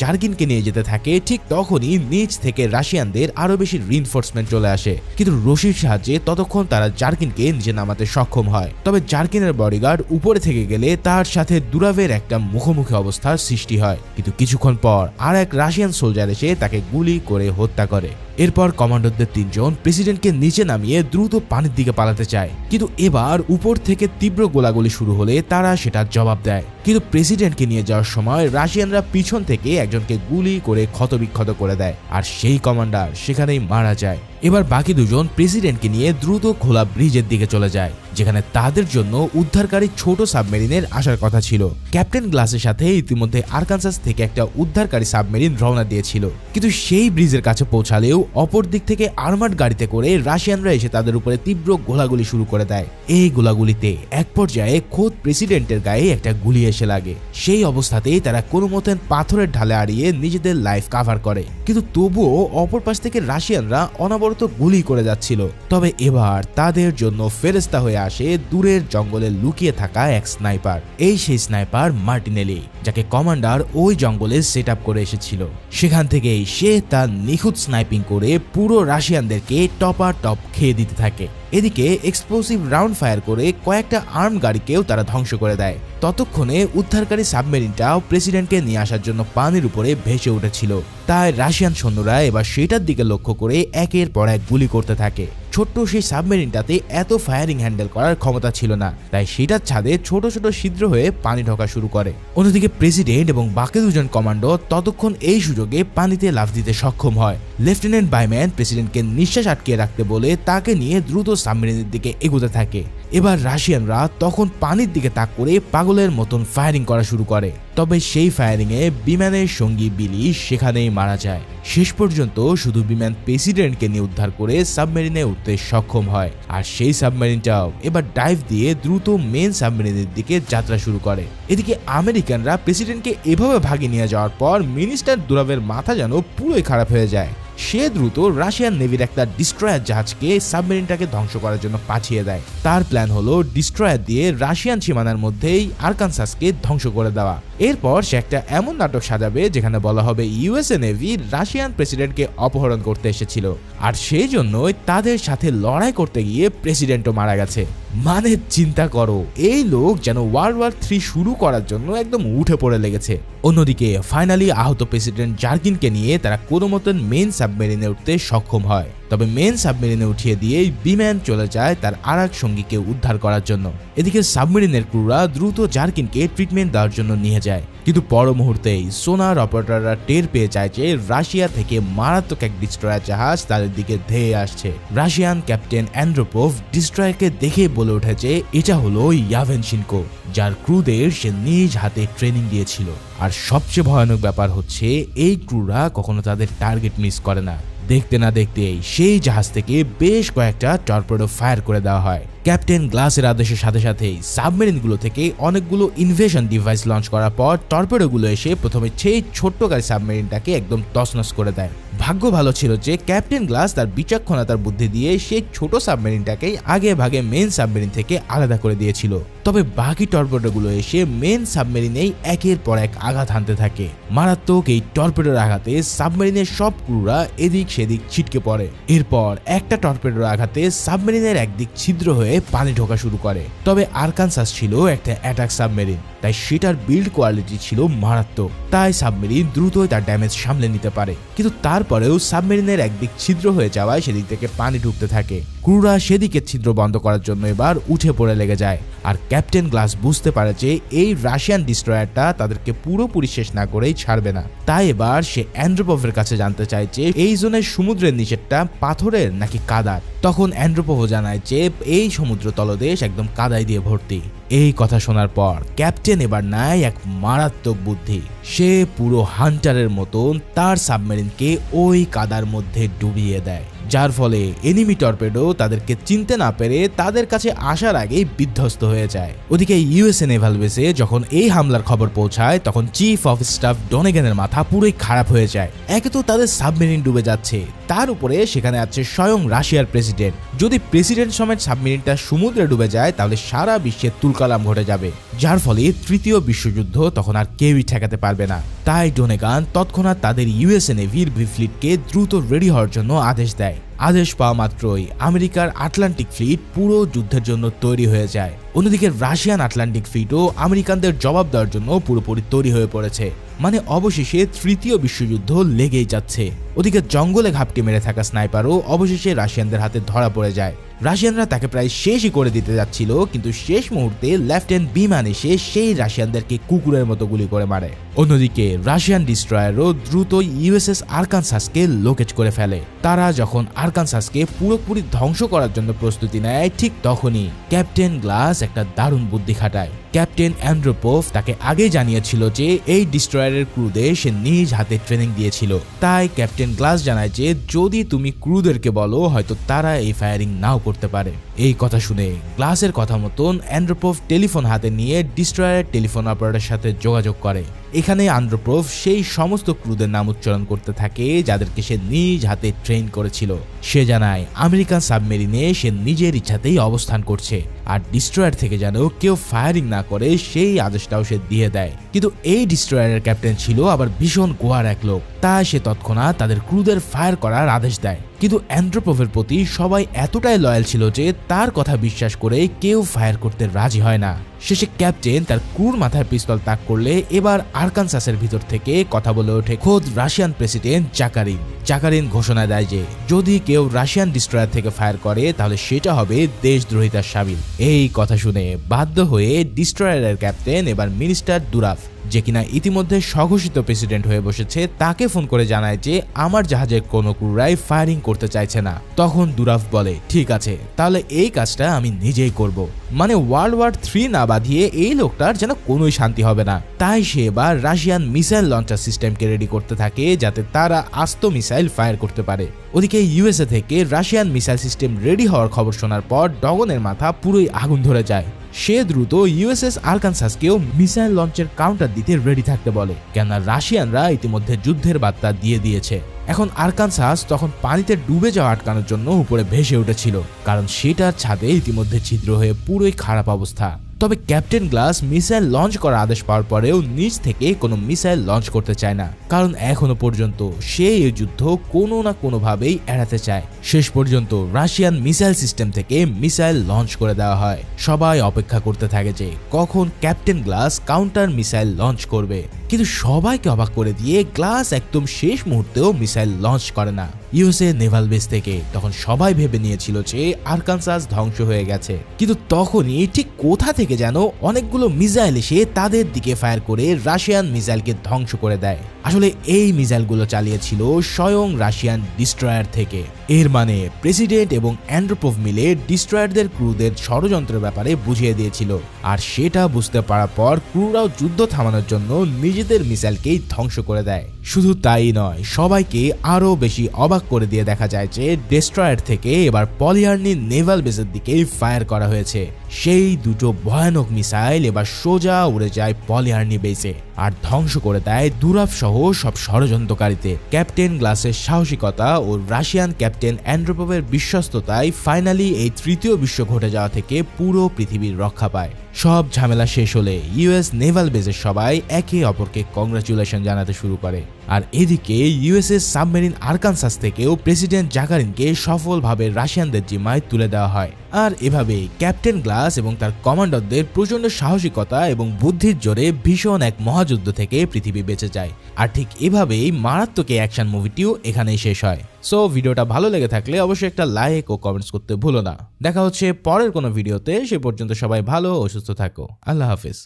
জার্কিনকে নিয়ে যেতে থাকে ঠিক তখনই নিচ থেকে রাশিয়ানদের আরো বেশি রিইনফোর্সমেন্ট চলে আসে, কিন্তু রশির সাহায্যে ততক্ষণ তারা জার্কিনকে নিচে নামাতে সক্ষম হয়। তবে জার্কিনের বডিগার্ড উপরে থেকে গেলে তার সাথে দুরাভের একটা মুখোমুখি অবস্থার সৃষ্টি হয়, কিন্তু কিছুক্ষণ পর আর এক রাশিয়ান সোলজার এসে তাকে গুলি করে হত্যা করে। এরপর কমান্ডারদের তিনজন প্রেসিডেন্টকে নিচে নামিয়ে দ্রুত পানির দিকে পালাতে চায়, কিন্তু এবার উপর থেকে তীব্র গোলাগুলি শুরু হলে তারা সেটা জবাব দেয়। কিন্তু প্রেসিডেন্টকে নিয়ে যাওয়ার সময় রাশিয়ানরা পিছন থেকে একজনকে গুলি করে ক্ষতবিক্ষত করে দেয় আর সেই কমান্ডার সেখানেই মারা যায়। এবার বাকি দুজন প্রেসিডেন্টকে নিয়ে দ্রুত খোলা ব্রিজের দিকে চলে যায় যেখানে তাদের জন্য উদ্ধারকারী ছোট সাবমেরিনের আসার কথা ছিল। ক্যাপ্টেন গ্লাসের সাথে ইতিমধ্যে আরকানসাস থেকে একটা উদ্ধারকারী সাবমেরিন রওনা দিয়েছিল, কিন্তু সেই ব্রিজের কাছে পৌঁছালেও অপর দিক থেকে আর্মার্ড গাড়িতে করে রাশিয়ানরা এসে তাদের উপরে তীব্র গোলাগুলি শুরু করে দেয়। এই গোলাগুলিতে এক পর্যায়ে খোদ প্রেসিডেন্টের গায়ে একটা গুলি এসে লাগে। সেই অবস্থাতেই তারা কোনো মতেন পাথরের ঢালে আড়িয়ে নিজেদের লাইফ কাভার করে, কিন্তু তবুও অপর পাশ থেকে রাশিয়ানরা অনবরত গুলি করে যাচ্ছিল। তবে এবার তাদের জন্য ফেরেস্তা হয়ে আসে দূরের জঙ্গলে লুকিয়ে থাকা এক স্নাইপার। এই সেই স্নাইপার মার্টিনেলি, যাকে কমান্ডার ওই জঙ্গলে সেট আপ করে এসেছিল। সেখান থেকেই সে তার নিখুঁত স্নাইপিং করে পুরো রাশিয়ানদেরকে টপাটপ খেয়ে দিতে থাকে। এদিকে এক্সপ্লোসিভ রাউন্ড ফায়ার করে কয়েকটা আর্ম গাড়িকেও তারা ধ্বংস করে দেয়। ততক্ষণে উদ্ধারকারী সাবমেরিনটাও প্রেসিডেন্টকে নিয়ে আসার জন্য পানির উপরে ভেসে উঠেছিল। তাই রাশিয়ান সৈন্যরা এবার সেটার দিকে লক্ষ্য করে একের পর এক গুলি করতে থাকে। ছোট্ট সেই সাবমেরিনটাতে এত ফায়ারিং হ্যান্ডেল করার ক্ষমতা ছিল না, তাই সেটার ছাদে ছোট ছোট ছিদ্র হয়ে পানি ঢোকা শুরু করে। অন্যদিকে প্রেসিডেন্ট এবং বাকি দুজন কমান্ডো ততক্ষণ এই সুযোগে পানিতে লাফ দিতে সক্ষম হয়। লেফটেন্যান্ট বাইম্যান প্রেসিডেন্টকে নিঃশ্বাস আটকিয়ে রাখতে বলে তাকে নিয়ে দ্রুত সাবমেরিনের দিকে এগোতে থাকে। এবার রাশিয়ানরা তখন পানির দিকে তাক করে পাগলের মতন ফায়ারিং করা শুরু করে। তবে সেই ফায়ারিং এ বিমানের সঙ্গী বিলি সেখানেই মারা যায়। শেষ পর্যন্ত শুধু বিমান প্রেসিডেন্টকে নিয়ে উদ্ধার করে সাবমেরিনে উঠতে সক্ষম হয়, আর সেই সাবমেরিনটাও এবার ডাইভ দিয়ে দ্রুত মেন সাবমেরিনের দিকে যাত্রা শুরু করে। এদিকে আমেরিকানরা প্রেসিডেন্টকে এভাবে ভাগিয়ে নিয়ে যাওয়ার পর মিনিস্টার দুরাভের মাথা যেন পুরোই খারাপ হয়ে যায়। সে দ্রুত রাশিয়ান নেভির একটা ডিস্ট্রয়ার জাহাজকে সাবমেরিনটাকে ধ্বংস করার জন্য পাঠিয়ে দেয়। তার প্ল্যান হলো ডিস্ট্রয়ার দিয়ে রাশিয়ান সীমানার মধ্যেই আরকানসাসকে ধ্বংস করে দেওয়া। এরপর সে একটা এমন নাটক সাজাবে যেখানে বলা হবে ইউএসএ নেভি রাশিয়ান প্রেসিডেন্টকে অপহরণ করতে এসেছিল, আর সেই জন্যই তাদের সাথে লড়াই করতে গিয়ে প্রেসিডেন্টও মারা গেছে। মানে চিন্তা করো, এই লোক যেন ওয়ার্ল্ড ওয়ার 3 শুরু করার জন্য একদম উঠে পড়ে লেগেছে। অন্যদিকে ফাইনালি আহত প্রেসিডেন্ট জার্কিনকে নিয়ে তারা কোনো মতন মেন সাবমেরিনে উঠতে সক্ষম হয়। তবে মেন সাবমেরিনে উঠিয়ে দিয়ে বিমান চলে যায় তার আরেক সঙ্গীকে উদ্ধার করার জন্য। এদিকে সাবমেরিনের ক্রুরা দ্রুত জার্কিনকে ট্রিটমেন্ট দেওয়ার জন্য নিয়ে যায়, কিন্তু পর মুহূর্তেই সোনার অপারেটররা টের পেয়ে যায় যে রাশিয়া থেকে মারাত্মক এক ডিস্ট্রয়ার জাহাজ তাদের দিকে ধেয়ে আসছে। রাশিয়ান ক্যাপ্টেন অ্যান্ড্রোপভ ডিস্ট্রয়ারকে দেখে বলে ওঠে যে এটা হলো ইয়াভেনশিনকো, যার ক্রুদের সে নিজ হাতে ট্রেনিং দিয়েছিল। আর সবচেয়ে ভয়ানক ব্যাপার হচ্ছে এই ক্রুরা কখনো তাদের টার্গেট মিস করে না। দেখতে না দেখতেই সেই জাহাজ থেকে বেশ কয়েকটা টর্পেডো ফায়ার করে দেওয়া হয়। ক্যাপ্টেন গ্লাসের আদেশের সাথে সাথেই সাবমেরিনগুলো থেকে অনেকগুলো ইনভেশন ডিভাইস লঞ্চ করার পর টর্পেডোগুলো এসে প্রথমে সেই ছোট্ট গাড়ি সাবমেরিনটাকে একদম তছনছ করে দেয়। ভাগ্য ভালো ছিল যে ক্যাপ্টেন গ্লাস তার বিচক্ষণতার বুদ্ধি দিয়ে সেই ছোট সাবমেরিনটাকে আগে ভাগে মেন সাবমেরিন থেকে আলাদা করে দিয়েছিল। তবে বাকি টর্পেডোগুলো এসে মেন সাবমেরিনেই একের পর এক আঘাত হানতে থাকে। মারাত্মক এই টর্পেডোর আঘাতে সাবমেরিনের সব ক্রুরা এদিক সেদিক ছিটকে পড়ে। এরপর একটা টর্পেডোর আঘাতে সাবমেরিনের একদিক ছিদ্র হয়ে পানি ঢোকা শুরু করে। তবে আরকানসাস ছিল একটা অ্যাটাক সাবমেরিন, তাই সেটার বিল্ড কোয়ালিটি ছিল মারাত্মক, তাই সাবমেরিন দ্রুতই তার ড্যামেজ সামলে নিতে পারে। কিন্তু তারপরেও সাবমেরিনের একদিক ছিদ্র হয়ে যাওয়ায় সেদিক থেকে পানি ঢুকতে থাকে। ক্রুরা সেদিকে ছিদ্র বন্ধ করার জন্য এবার উঠে পড়ে লেগে যায়। আর ক্যাপ্টেন গ্লাস বুঝতে পারে যে এই রাশিয়ান ডিস্ট্রয়ারটা তাদেরকে পুরোপুরি শেষ না করেই ছাড়বে না। তাই এবার সে অ্যান্ড্রোপভের কাছে জানতে চায় যে এই জোনের সমুদ্রের নিচেরটা পাথরের নাকি কাদার। তখন অ্যান্ড্রোপভ জানায় যে এই সমুদ্র তলদেশ একদম কাদায় দিয়ে ভর্তি। এই কথা শোনার পর ক্যাপ্টেন এবার নেয় এক মারাত্মক বুদ্ধি। সে পুরো হান্টারের মতন তার সাবমেরিনকে ওই কাদার মধ্যে ডুবিয়ে দেয়, যার ফলে এনিমি টর্পেডো তাদেরকে চিনতে না পেরে তাদের কাছে আসার আগেই বিধ্বস্ত হয়ে যায়। ওদিকে ইউএসএ নেভাল বেসে যখন এই হামলার খবর পৌঁছায় তখন চিফ অফ স্টাফ ডনেগানের মাথা পুরোই খারাপ হয়ে যায়। একে তো তাদের সাবমেরিন ডুবে যাচ্ছে, তার উপরে সেখানে আছে স্বয়ং রাশিয়ার প্রেসিডেন্ট। যদি প্রেসিডেন্ট সমেত সাবমেরিনটা সমুদ্রে ডুবে যায় তাহলে সারা বিশ্বে তুলকালাম ঘটে যাবে, যার ফলে তৃতীয় বিশ্বযুদ্ধ তখন আর কেউই ঠেকাতে পারবে না। তাই ডনেগান তৎক্ষণাৎ তাদের ইউএসএ নেভির ফ্লিটকে দ্রুত রেডি হওয়ার জন্য আদেশ দেয়। আদেশ পাওয়া মাত্রই আমেরিকার আটলান্টিক ফ্লিট পুরো যুদ্ধের জন্য তৈরি হয়ে যায়। অন্যদিকে রাশিয়ান আটলান্টিক ফ্লিটও আমেরিকানদের জবাব দেওয়ার জন্য পুরোপুরি তৈরি হয়ে পড়েছে। মানে অবশেষে তৃতীয় বিশ্বযুদ্ধ লেগেই যাচ্ছে। ওদিকে জঙ্গলে ঘাপটি মেরে থাকা স্নাইপারও অবশেষে রাশিয়ানদের হাতে ধরা পড়ে যায়। রাশিয়ানরা তাকে প্রায় শেষই করে দিতে যাচ্ছিল, কিন্তু শেষ মুহূর্তে লেফটেন্যান্ট বিমান এসে সেই রাশিয়ানদেরকে কুকুরের মতো গুলি করে মারে। অন্যদিকে রাশিয়ান ডিস্ট্রয়ারও দ্রুত ইউএসএস আরকানসাসকে লোকেট করে ফেলে। তারা যখন আরকানসাসকে পুরোপুরি ধ্বংস করার জন্য প্রস্তুতি নেয়, ঠিক তখনই ক্যাপ্টেন গ্লাস একটা দারুণ বুদ্ধি খাটায়। ক্যাপ্টেন অ্যান্ড্রোপভ তাকে আগেই জানিয়েছিল যে এই ডিস্ট্রয়ারের ক্রুদের সে নিজ হাতে ট্রেনিং দিয়েছিল। তাই ক্যাপ্টেন গ্লাস জানায় যে যদি তুমি ক্রুদেরকে বলো হয়তো তারা এই ফায়ারিং নাও করতে পারে। এই কথা শুনে গ্লাসের কথা মতন অ্যান্ড্রোপভ টেলিফোন হাতে নিয়ে ডিস্ট্রয়ারের টেলিফোন অপারেটরের সাথে যোগাযোগ করে। এখানে অ্যান্ড্রোপভ সেই সমস্ত ক্রুদের নাম উচ্চারণ করতে থাকে যাদেরকে সে নিজ হাতে ট্রেন করেছিল। সে জানায় আমেরিকান সাবমেরিনে সে নিজের ইচ্ছাতেই অবস্থান করছে, আর ডিস্ট্রয়ার থেকে যেন কেউ ফায়ারিং না করে সেই আদেশটাও সে দিয়ে দেয়। কিন্তু এই ডিস্ট্রয়ারের ক্যাপ্টেন ছিল আবার ভীষণ গোয়ার এক লোক, তাই সে তৎক্ষণাৎ তাদের ক্রুদের ফায়ার করার আদেশ দেয়। কিন্তু অ্যান্ড্রোপভের প্রতি সবাই এতটাই লয়াল ছিল যে তার কথা বিশ্বাস করে কেউ ফায়ার করতে রাজি হয় না। শেষে ক্যাপ্টেন তার ক্রুর মাথায় পিস্তল তাক করলে এবার আরকানসাসের ভিতর থেকে কথা বলে ওঠে খোদ রাশিয়ান প্রেসিডেন্ট জাকারিন। জাকারিন ঘোষণা দেয় যে যদি কেউ রাশিয়ান ডিস্ট্রয়ার থেকে ফায়ার করে তাহলে সেটা হবে দেশদ্রোহিতার শামিল। এই কথা শুনে বাধ্য হয়ে ডিস্ট্রয়ারের ক্যাপ্টেন এবার মিনিস্টার দুরাভ, যে কিনা ইতিমধ্যে স্বঘোষিত প্রেসিডেন্ট হয়ে বসেছে, তাকে ফোন করে জানায় যে আমার জাহাজের কোনো ক্রুরাই ফায়ারিং করতে চাইছে না। তখন দুরাভ বলে ঠিক আছে, তাহলে এই কাজটা আমি নিজেই করব। মানে ওয়ার্ল্ড ওয়ার 3 না বাঁধিয়ে এই লোকটার যেন কোনোই শান্তি হবে না। তাই সে এবার রাশিয়ান মিসাইল লঞ্চার সিস্টেমকে রেডি করতে থাকে যাতে তারা আস্ত মিসাইল ফায়ার করতে পারে। ওদিকে ইউএসএ থেকে রাশিয়ান মিসাইল সিস্টেম রেডি হওয়ার খবর শোনার পর ডগনের মাথা পুরোই আগুন ধরে যায়। সে দ্রুত ইউএসএস আরকানসাসকেও মিসাইল লঞ্চের কাউন্টার দিতে রেডি থাকতে বলে, কেননা রাশিয়ানরা ইতিমধ্যে যুদ্ধের বার্তা দিয়ে দিয়েছে। এখন আরকানসাস তখন পানিতে ডুবে যাওয়া আটকানোর জন্য উপরে ভেসে উঠেছিল, কারণ সেটার ছাদে ইতিমধ্যে ছিদ্র হয়ে পুরোই খারাপ অবস্থা। তবে ক্যাপ্টেন গ্লাস মিসাইল লঞ্চ করার আদেশ পাওয়ার পরেও নিজ থেকে কোনো মিসাইল লঞ্চ করতে চায় না, কারণ এখনো পর্যন্ত সে এই যুদ্ধ কোনো না কোনোভাবেই এড়াতে চায়। শেষ পর্যন্ত রাশিয়ান মিসাইল সিস্টেম থেকে মিসাইল লঞ্চ করে দেওয়া হয়। সবাই অপেক্ষা করতে থাকে যে কখন captain glass counter missile launch করবে, কিন্তু সবাইকে অবাক করে দিয়ে গ্লাস একদম শেষ মুহূর্তেও মিসাইল লঞ্চ করে না। ইউএসএ নেভাল বেস থেকে তখন সবাই ভেবে নিয়েছিল যে আরকানসাস ধ্বংস হয়ে গেছে, কিন্তু তখনই ঠিক কোথা থেকে যেন অনেকগুলো মিসাইল এসে তাদের দিকে ফায়ার করে রাশিয়ান মিসাইলকে ধ্বংস করে দেয়। আসলে এই মিসাইলগুলো চালিয়েছিল স্বয়ং রাশিয়ান ডিস্ট্রয়ার থেকে। এর মানে প্রেসিডেন্ট এবং অ্যান্ড্রোপভ মিলে ডিস্ট্রয়ারদের ক্রুদের ষড়যন্ত্রের ব্যাপারে বুঝিয়ে দিয়েছিল, আর সেটা বুঝতে পারার পর ক্রুরাও যুদ্ধ থামানোর জন্য নিজেদের মিসাইলকেই ধ্বংস করে দেয়। শুধু তাই নয়, সবাইকে আরো বেশি অবাক করে দিয়ে দেখা যায় যে ডেস্ট্রয়ার থেকে এবার পলিয়ার্নি নেভাল বেসের দিকেই ফায়ার করা হয়েছে। সেই দুটো ভয়ানক মিসাইল এবার সোজা উড়ে যায় পলিয়ার্নি বেসে আর ধ্বংস করে দেয় দুরাফ সহ সব ষড়যন্ত্রকারীতে। ক্যাপ্টেন গ্লাসের সাহসিকতা ও রাশিয়ান ক্যাপ্টেন অ্যান্ড্রোপভের বিশ্বস্ততায় ফাইনালি এই তৃতীয় বিশ্ব ঘটে যাওয়া থেকে পুরো পৃথিবীর রক্ষা পায়। সব ঝামেলা শেষ হলে ইউএস নেভাল বেজের সবাই একে অপরকে কংগ্রাচুলেশন জানাতে শুরু করে। আর এদিকে ইউএসএ সাবমেরিন আরকানসাস থেকেও প্রেসিডেন্ট জাগারিনকে সফলভাবে রাশিয়ানদের জিম্মায় তুলে দেওয়া হয়। আর এভাবে ক্যাপ্টেন গ্লাস এবং তার কমান্ডারদের প্রচন্ড সাহসিকতা এবং বুদ্ধির জোরে ভীষণ এক মহাযুদ্ধ থেকে পৃথিবী বেঁচে যায়। আর ঠিক এভাবেই মারাত্মক অ্যাকশন মুভিটিও এখানেই শেষ হয়। সো ভিডিওটা ভালো লেগে থাকলে অবশ্যই একটা লাইক ও কমেন্টস করতে ভুলো না। দেখা হচ্ছে পরের কোনো ভিডিওতে, সে পর্যন্ত সবাই ভালো ও সুস্থ থাকো। আল্লাহ হাফেজ।